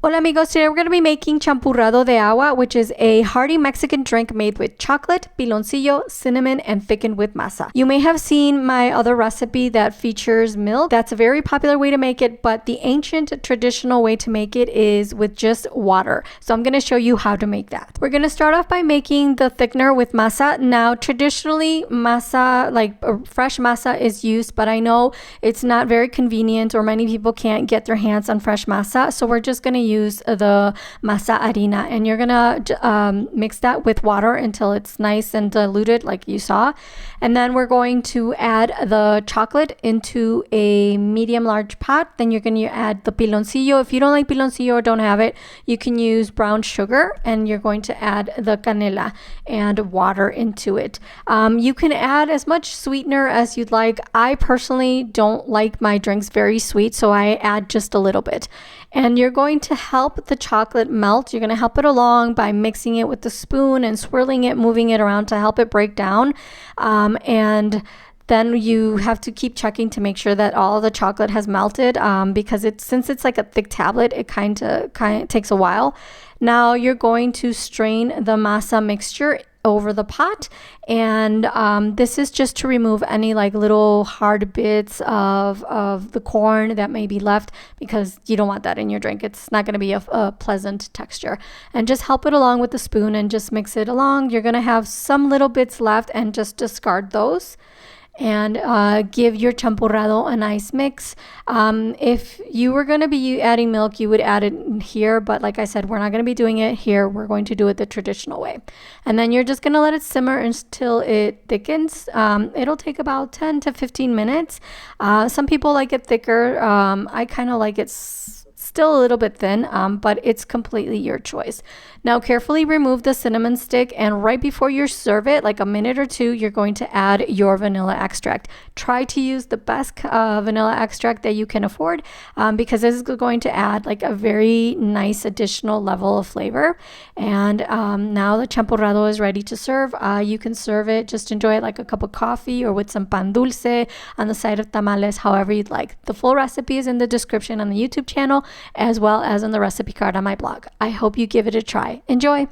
Hola amigos, today we're going to be making Champurrado de Agua, which is a hearty Mexican drink made with chocolate, piloncillo, cinnamon, and thickened with masa. You may have seen my other recipe that features milk. That's a very popular way to make it, but the ancient traditional way to make it is with just water. So I'm going to show you how to make that. We're going to start off by making the thickener with masa. Now, traditionally, masa, like fresh masa is used, but I know it's not very convenient or many people can't get their hands on fresh masa. So we're just going to use the masa harina, and you're gonna mix that with water until it's nice and diluted like you saw. And then we're going to add the chocolate into a medium large pot. Then you're going to add the piloncillo. If you don't like piloncillo or don't have it, you can use brown sugar, and you're going to add the canela and water into it. You can add as much sweetener as you'd like. I personally don't like my drinks very sweet, so I add just a little bit. And you're going to help the chocolate melt. You're going to help it along by mixing it with the spoon and swirling it, moving it around to help it break down. And then you have to keep checking to make sure that all the chocolate has melted, because since it's like a thick tablet, it kind of takes a while. Now you're going to strain the masa mixture over the pot, and this is just to remove any like little hard bits of the corn that may be left, because you don't want that in your drink. It's not going to be a pleasant texture. And just help it along with the spoon and just mix it along. You're going to have some little bits left, and just discard those and give your champurrado a nice mix. If you were going to be adding milk, you would add it here, but like I said, we're not going to be doing it here. We're going to do it the traditional way. And then you're just going to let it simmer until it thickens. It'll take about 10 to 15 minutes. Some people like it thicker. I kind of like it still a little bit thin, but it's completely your choice. Now carefully remove the cinnamon stick, and right before you serve it, like a minute or two, you're going to add your vanilla extract. Try to use the best vanilla extract that you can afford, because this is going to add like a very nice additional level of flavor. And now the champurrado is ready to serve. You can serve it, just enjoy it like a cup of coffee or with some pan dulce on the side of tamales, however you'd like. The full recipe is in the description on the YouTube channel, as well as on the recipe card on my blog. I hope you give it a try. Enjoy!